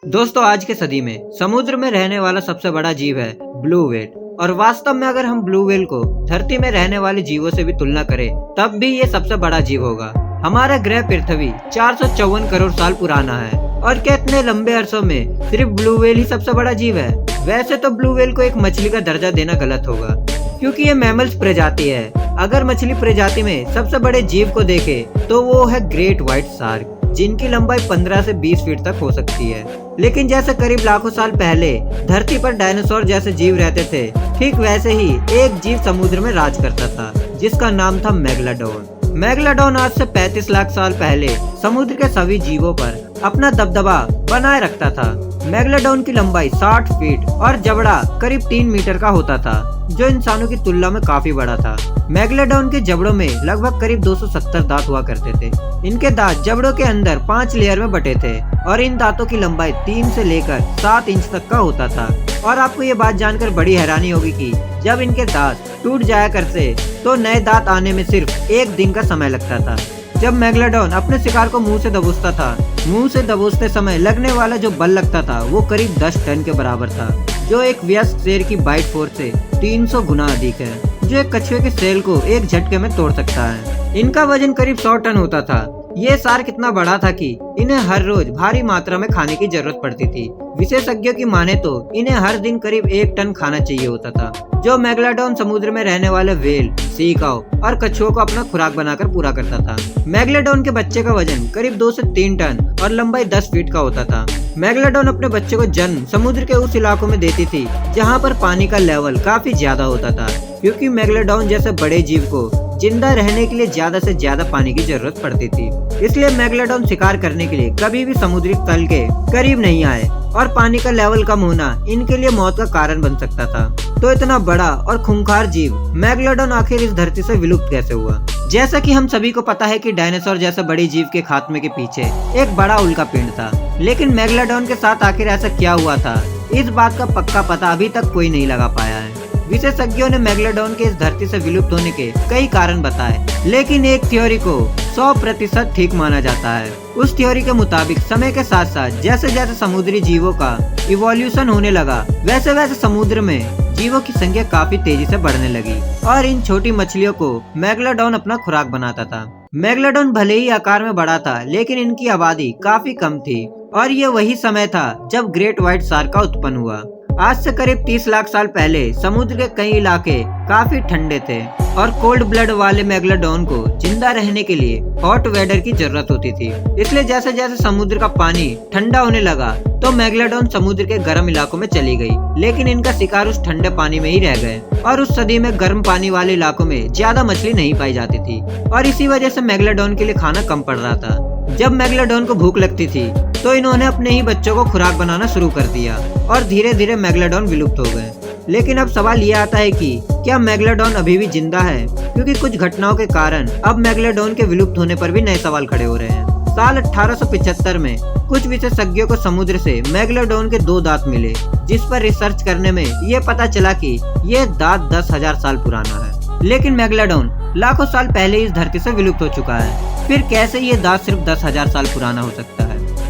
दोस्तों आज के सदी में समुद्र में रहने वाला सबसे बड़ा जीव है ब्लू व्हेल। और वास्तव में अगर हम ब्लू व्हेल को धरती में रहने वाले जीवों से भी तुलना करें तब भी ये सबसे बड़ा जीव होगा। हमारा ग्रह पृथ्वी 454 करोड़ साल पुराना है और क्या इतने लंबे अरसों में सिर्फ ब्लू व्हेल ही सबसे बड़ा जीव है? वैसे तो ब्लू व्हेल को एक मछली का दर्जा देना गलत होगा क्योंकि ये मैमल्स प्रजाति है। अगर मछली प्रजाति में सबसे बड़े जीव को देखे तो वो है ग्रेट व्हाइट शार्क, जिनकी लंबाई 15 से 20 फीट तक हो सकती है। लेकिन जैसे करीब लाखों साल पहले धरती पर डायनासोर जैसे जीव रहते थे, ठीक वैसे ही एक जीव समुद्र में राज करता था जिसका नाम था मेगलाडोन। मेगलाडोन आज से 35 लाख साल पहले समुद्र के सभी जीवों पर अपना दबदबा बनाए रखता था। मेगलाडोन की लंबाई 60 फीट और जबड़ा करीब 3 मीटर का होता था, जो इंसानों की तुलना में काफी बड़ा था। मेगलाडोन के जबड़ों में लगभग करीब 270 दांत हुआ करते थे। इनके दांत जबड़ों के अंदर 5 लेयर में बटे थे और इन दांतों की लंबाई 3 से लेकर 7 इंच तक का होता था। और आपको ये बात जानकर बड़ी हैरानी होगी कि जब इनके दांत टूट जाया करते तो नए दांत आने में सिर्फ 1 दिन का समय लगता था। जब मेगलाडोन अपने शिकार को मुंह से दबोचता था, मुंह से दबोचते समय लगने वाला जो बल लगता था वो करीब 10 टन के बराबर था, जो एक वयस्क शेर की बाइट फोर्स से 300 गुना अधिक है, जो एक कछुए के सेल को एक झटके में तोड़ सकता है। इनका वजन करीब 100 टन होता था। ये शार्क इतना बड़ा था कि इन्हें हर रोज भारी मात्रा में खाने की जरूरत पड़ती थी। विशेषज्ञों की माने तो इन्हें हर दिन करीब 1 टन खाना चाहिए होता था, जो मेगलाडोन समुद्र में रहने वाले व्हेल, सी काऊ और कछुओं को अपना खुराक बनाकर पूरा करता था। मेगलाडोन के बच्चे का वजन करीब 2 से 3 टन और लंबाई 10 फीट का होता था। मेगलाडोन अपने बच्चे को जन्म समुद्र के उस इलाकों में देती थी जहाँ पर पानी का लेवल काफी ज्यादा होता था, क्योंकि मेगलाडोन जैसे बड़े जीव को जिंदा रहने के लिए ज्यादा से ज्यादा पानी की जरूरत पड़ती थी। इसलिए मेगलाडोन शिकार करने के लिए कभी भी समुद्री तल के करीब नहीं आए और पानी का लेवल कम होना इनके लिए मौत का कारण बन सकता था। तो इतना बड़ा और खूंखार जीव मेगलाडोन आखिर इस धरती से विलुप्त कैसे हुआ? जैसा कि हम सभी को पता है कि डायनासोर जैसे बड़े जीव के खात्मे के पीछे एक बड़ा उल्का पिंड था, लेकिन मेगलाडोन के साथ आखिर ऐसा क्या हुआ था, इस बात का पक्का पता अभी तक कोई नहीं लगा पाया है। विशेषज्ञों ने मेगलाडोन के इस धरती से विलुप्त होने के कई कारण बताए, लेकिन एक थ्योरी को 100% ठीक माना जाता है। उस थ्योरी के मुताबिक समय के साथ साथ जैसे जैसे समुद्री जीवों का इवोल्यूशन होने लगा, वैसे वैसे समुद्र में जीवों की संख्या काफी तेजी से बढ़ने लगी और इन छोटी मछलियों को मेगलाडोन अपना खुराक बनाता था। मेगलाडोन भले ही आकार में बड़ा था, लेकिन इनकी आबादी काफी कम थी और ये वही समय था जब ग्रेट व्हाइट शार्क का उत्पन्न हुआ। आज से करीब 30 लाख साल पहले समुद्र के कई इलाके काफी ठंडे थे और कोल्ड ब्लड वाले मेगलाडोन को जिंदा रहने के लिए हॉट वेदर की जरूरत होती थी। इसलिए जैसे जैसे समुद्र का पानी ठंडा होने लगा तो मेगलाडोन समुद्र के गर्म इलाकों में चली गई, लेकिन इनका शिकार उस ठंडे पानी में ही रह गए और उस सदी में गर्म पानी वाले इलाकों में ज्यादा मछली नहीं पाई जाती थी और इसी वजह से मेगलाडोन के लिए खाना कम पड़ रहा था। जब मेगलाडोन को भूख लगती थी तो इन्होंने अपने ही बच्चों को खुराक बनाना शुरू कर दिया और धीरे धीरे मेगलाडोन विलुप्त हो गए। लेकिन अब सवाल ये आता है कि क्या मेगलाडोन अभी भी जिंदा है? क्योंकि कुछ घटनाओं के कारण अब मेगलाडोन के विलुप्त होने पर भी नए सवाल खड़े हो रहे हैं। साल 1875 में कुछ विशेषज्ञों को समुद्र से मेगलाडोन के 2 दांत मिले, जिस पर रिसर्च करने में ये पता चला कि ये दांत 10,000 साल पुराना है। लेकिन मेगलाडोन लाखों साल पहले इस धरती से विलुप्त हो चुका है, फिर कैसे ये दांत सिर्फ 10,000 साल पुराना हो सकता है?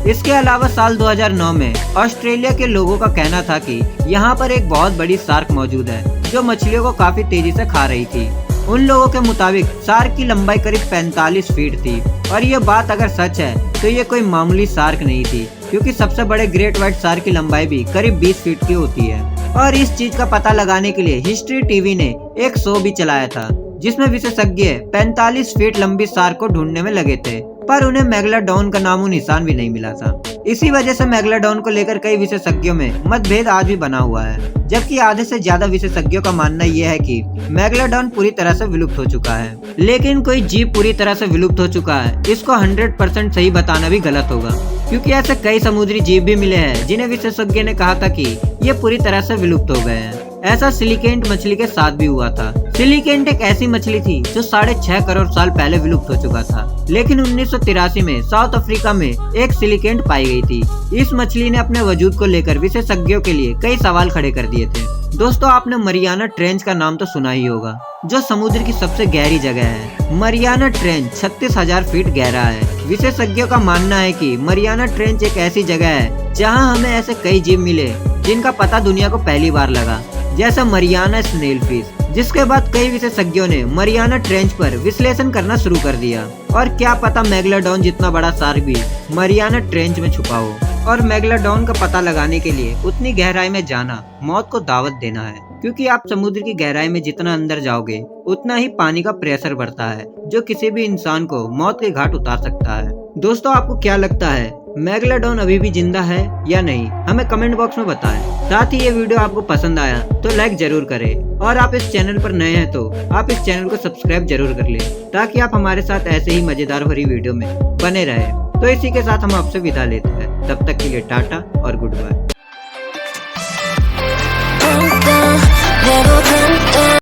इसके अलावा साल 2009 में ऑस्ट्रेलिया के लोगों का कहना था कि यहाँ पर एक बहुत बड़ी शार्क मौजूद है जो मछलियों को काफी तेजी से खा रही थी। उन लोगों के मुताबिक शार्क की लंबाई करीब 45 फीट थी और ये बात अगर सच है तो ये कोई मामूली शार्क नहीं थी, क्योंकि सबसे बड़े ग्रेट व्हाइट शार्क की लंबाई भी करीब 20 फीट की होती है। और इस चीज का पता लगाने के लिए हिस्ट्री टीवी ने एक शो भी चलाया था जिसमें विशेषज्ञ 45 फीट लंबी शार्क को ढूंढने में लगे थे, पर उन्हें मेगलाडोन का नामो निशान भी नहीं मिला था। इसी वजह से मेगलाडोन को लेकर कई विशेषज्ञों में मतभेद आज भी बना हुआ है, जबकि आधे से ज्यादा विशेषज्ञों का मानना यह है कि मेगलाडोन पूरी तरह से विलुप्त हो चुका है। लेकिन कोई जीव पूरी तरह से विलुप्त हो चुका है, इसको 100% सही बताना भी गलत होगा, क्योंकि ऐसे कई समुद्री जीव भी मिले हैं जिन्हें विशेषज्ञ ने कहा था कि ये पूरी तरह से विलुप्त हो गए हैं। ऐसा सिलिकेंट मछली के साथ भी हुआ था। सिलिकेंट एक ऐसी मछली थी जो 6.5 करोड़ साल पहले विलुप्त हो चुका था, लेकिन 1983 में साउथ अफ्रीका में एक सिलिकेंट पाई गई थी। इस मछली ने अपने वजूद को लेकर विशेषज्ञों के लिए कई सवाल खड़े कर दिए थे। दोस्तों, आपने मरियाना ट्रेंच का नाम तो सुना ही होगा, जो समुद्र की सबसे गहरी जगह है। मरियाना ट्रेंच 36,000 फीट गहरा है। विशेषज्ञों का मानना है कि मरियाना ट्रेंच एक ऐसी जगह है जहां हमें ऐसे कई जीव मिले जिनका पता दुनिया को पहली बार लगा, जैसा मरियाना स्नेलफिश। जिसके बाद कई विशेषज्ञों ने मरियाना ट्रेंच पर विश्लेषण करना शुरू कर दिया और क्या पता मेगलोडॉन जितना बड़ा शार्क भी मरियाना ट्रेंच में छुपा हो। और मेगलोडॉन का पता लगाने के लिए उतनी गहराई में जाना मौत को दावत देना है, क्योंकि आप समुद्र की गहराई में जितना अंदर जाओगे उतना ही पानी का प्रेशर बढ़ता है, जो किसी भी इंसान को मौत के घाट उतार सकता है। दोस्तों, आपको क्या लगता है, मेगलोडॉन अभी भी जिंदा है या नहीं? हमें कमेंट बॉक्स में बताएं। साथ ही ये वीडियो आपको पसंद आया तो लाइक जरूर करें, और आप इस चैनल पर नए हैं तो आप इस चैनल को सब्सक्राइब जरूर कर लें, ताकि आप हमारे साथ ऐसे ही मजेदार भरी वीडियो में बने रहें। तो इसी के साथ हम आपसे विदा लेते हैं, तब तक के लिए टाटा और गुड बाय।